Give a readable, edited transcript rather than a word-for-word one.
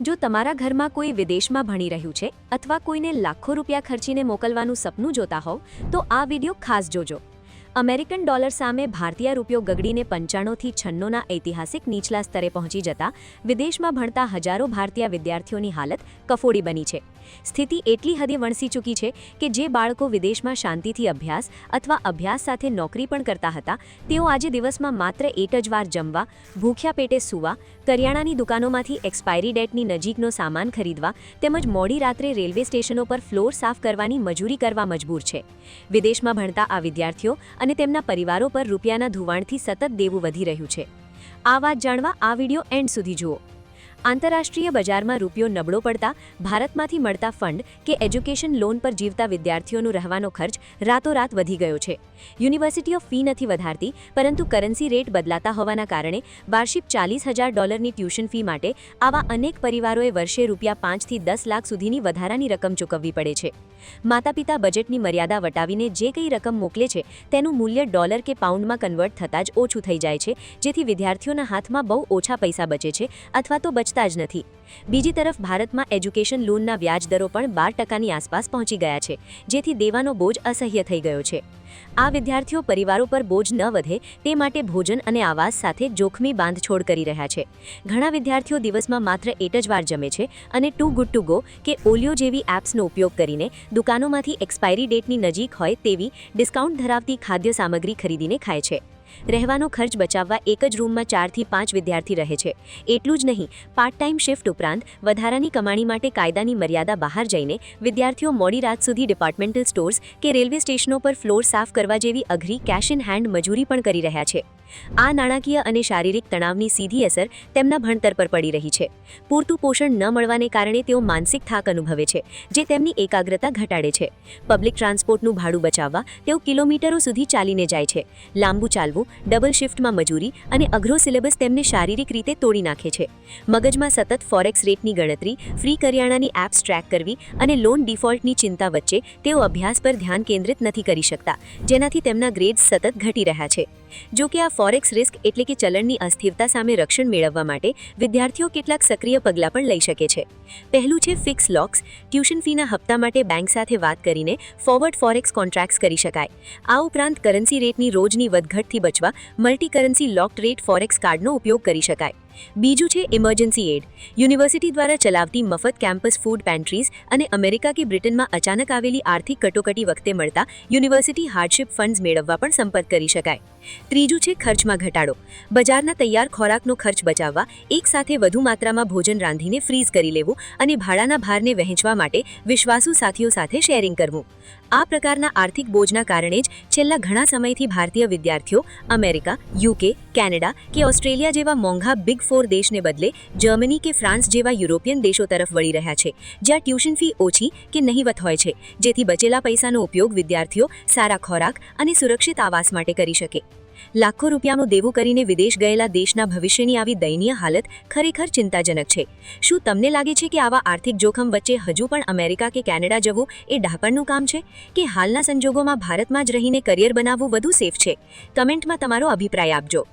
જો તમારા ઘરમાં કોઈ વિદેશમાં ભણી રહ્યું છે અથવા કોઈને લાખો રૂપિયા ખર્ચીને મોકલવાનું સપનું જોતા હોવ તો આ વિડિયો ખાસ જોજો। અમેરિકન ડોલર સામે ભારતીય રૂપિયો ગગડીને 95થી 96ના ઐતિહાસિક નીચલા સ્તરે પહોંચી જતા વિદેશમાં ભણતા હજારો ભારતીય વિદ્યાર્થીઓની હાલત કફોડી બની છે। સ્થિતિ એટલી હદે વણસી ચૂકી છે કે જે બાળકો વિદેશમાં શાંતિથી અભ્યાસ અથવા અભ્યાસ સાથે નોકરી પણ કરતા હતા તેઓ આજે દિવસમાં માત્ર એક જ વાર જમવા, ભૂખ્યા પેટે સૂવા, કરિયાણાની દુકાનોમાંથી એક્સપાયરી ડેટની નજીકનો સામાન ખરીદવા તેમજ મોડી રાત્રે રેલવે સ્ટેશનો પર ફ્લોર સાફ કરવાની મજૂરી કરવા મજબૂર છે। વિદેશમાં ભણતા આ વિદ્યાર્થીઓ અને તેમના પરિવારો પર રૂપિયાના ધોવાણથી સતત દેવું વધી રહ્યું છે। આ વાત જાણવા આ વિડિયો એન્ડ સુધી જુઓ। આંતરરાષ્ટ્રીય બજારમાં રૂપિયો નબળો પડતા ભારતમાંથી મળતા ફંડ કે એજ્યુકેશન લોન પર જીવતા વિદ્યાર્થીઓનો રહેવાનો ખર્ચ રાતોરાત વધી ગયો છે। યુનિવર્સિટીઓ ફી નથી વધારતી પરંતુ કરન્સી રેટ બદલાતા હોવાના કારણે વાર્ષિક $40,000ની ટ્યુશન ફી માટે આવા અનેક પરિવારોએ વર્ષે રૂપિયા 5થી 10 લાખ સુધીની વધારાની રકમ ચૂકવવી પડે છે। માતાપિતા બજેટની મર્યાદા વટાવીને જે કંઈ રકમ મોકલે છે તેનું મૂલ્ય ડોલર કે પાઉન્ડમાં કન્વર્ટ થતાં જ ઓછું થઈ જાય છે, જેથી વિદ્યાર્થીઓના હાથમાં બહુ ઓછા પૈસા બચે છે અથવા તો બચતા જ નથી। બીજી તરફ ભારતમાં એજ્યુકેશન લોનના વ્યાજ દરો પણ 12%ની આસપાસ પહોંચી ગયા છે, જેથી દેવાનો બોજ અસહ્ય થઈ ગયો છે। આ વિદ્યાર્થીઓ પરિવારો પર બોજ ન વધે તે માટે ભોજન અને આવાસ સાથે જોખમી બાંધછોડ કરી રહ્યા છે। ઘણા વિદ્યાર્થીઓ દિવસમાં માત્ર એક જ વાર જમે છે અને ટુ ગુડ ટુ ગો કે ઓલિયો જેવી એપ્સનો ઉપયોગ કરીને દુકાનોમાંથી એક્સપાયરી ડેટની નજીક હોય તેવી ડિસ્કાઉન્ટ ધરાવતી ખાદ્ય સામગ્રી ખરીદીને ખાય છે। રહેવાનો ખર્ચ બચાવવા એક જ રૂમમાં 4થી 5 વિદ્યાર્થી રહે છે। એટલું જ નહીં, પાર્ટ ટાઈમ શિફ્ટ ઉપરાંત વધારાની કમાણી માટે કાયદાની મર્યાદા બહાર જઈને વિદ્યાર્થીઓ મોડી રાત સુધી ડિપાર્ટમેન્ટલ સ્ટોર્સ કે રેલવે સ્ટેશનો પર ફ્લોર સાફ કરવા જેવી અઘરી કેશ ઇન હેન્ડ મજૂરી પણ કરી રહ્યા છે। આ નાણાકીય અને શારીરિક તણાવની સીધી અસર તેમના ભણતર પર પડી રહી છે। પૂરતું પોષણ ન મળવાને કારણે તેઓ માનસિક થાક અનુભવે છે, જે તેમની એકાગ્રતા ઘટાડે છે। પબ્લિક ટ્રાન્સપોર્ટનું ભાડું બચાવવા તેઓ કિલોમીટરો સુધી ચાલીને જાય છે। લાંબુ ચાલવું, ડબલ શિફ્ટમાં મજૂરી અને અઘરો સિલેબસ તેમને શારીરિક રીતે તોડી નાખે છે। મગજમાં સતત ફોરેક્સ રેટની ગણતરી, ફ્રી કરિયાણાની એપ્સ ટ્રેક કરવી અને લોન ડિફોલ્ટની ચિંતા વચ્ચે તેઓ અભ્યાસ પર ધ્યાન કેન્દ્રિત નથી કરી શકતા, જેનાથી તેમના ગ્રેડ્સ સતત ઘટી રહ્યા છે। જો કે આ ફોરેક્સ રિસ્ક એટલે કે ચલણની અસ્થિરતા સામે રક્ષણ મેળવવા માટે વિદ્યાર્થીઓ કેટલાક સક્રિય પગલાં પણ લઈ શકે છે। પહેલું છે ફિક્સ લોક્સ। ટ્યુશન ફીના હપ્તા માટે બેંક સાથે વાત કરીને ફોરવર્ડ ફોરેક્સ કોન્ટ્રાક્ટ્સ કરી શકાય। આ ઉપરાંત કરન્સી રેટની રોજની વધઘટથી બચવા multi currency logged rate forex કાર્ડનો ઉપયોગ કરી શકાય। બીજું છે ઇમરજન્સી એડ। યુનિવર્સિટી દ્વારા ચલાવતી મફત કેમ્પસ ફૂડ પેન્ટ્રીઝ અને અમેરિકા કે બ્રિટનમાં અચાનક આવેલી આર્થિક કટોકટી વખતે મળતા યુનિવર્સિટી હાર્ડશિપ ફંડ્સ મેળવવા પણ સંપર્ક કરી શકાય। ત્રીજું છે ખર્ચમાં ઘટાડો। બજારના તૈયાર ખોરાકનો ખર્ચ બચાવવા એકસાથે વધુ માત્રામાં ભોજન રાંધીને ફ્રીઝ કરી લેવું અને ભાડાના ભારને વહેંચવા માટે વિશ્વાસુ સાથીઓ સાથે શેરિંગ કરવું। આ પ્રકારના આર્થિક બોજના કારણે જ છેલ્લા ઘણા સમયથી ભારતીય વિદ્યાર્થીઓ અમેરિકા, યુકે, કેનેડા કે ઓસ્ટ્રેલિયા જેવા મોંઘા બિગ 4 દેશને બદલે જર્મની કે ફ્રાન્સ જેવા યુરોપિયન દેશો તરફ વળી રહ્યા છે, જ્યાં ટ્યુશન ફી ઓછી કે નહિવત હોય છે, જેથી બચેલા પૈસાનો ઉપયોગ વિદ્યાર્થીઓ સારા ખોરાક અને સુરક્ષિત આવાસ માટે કરી શકે। લાખો રૂપિયાનું દેવું કરીને વિદેશ ગયેલા દેશના ભવિષ્યની આવી દયનીય હાલત ખરેખર ચિંતાજનક છે। શું તમને લાગે છે કે આવા આર્થિક જોખમ વચ્ચે હજુ પણ અમેરિકા કે કેનેડા જવું એ ડહાપણનું કામ છે કે હાલના સંજોગોમાં ભારતમાં જ રહીને કરિયર બનાવવું વધુ સેફ છે? કમેન્ટમાં તમારો અભિપ્રાય આપજો।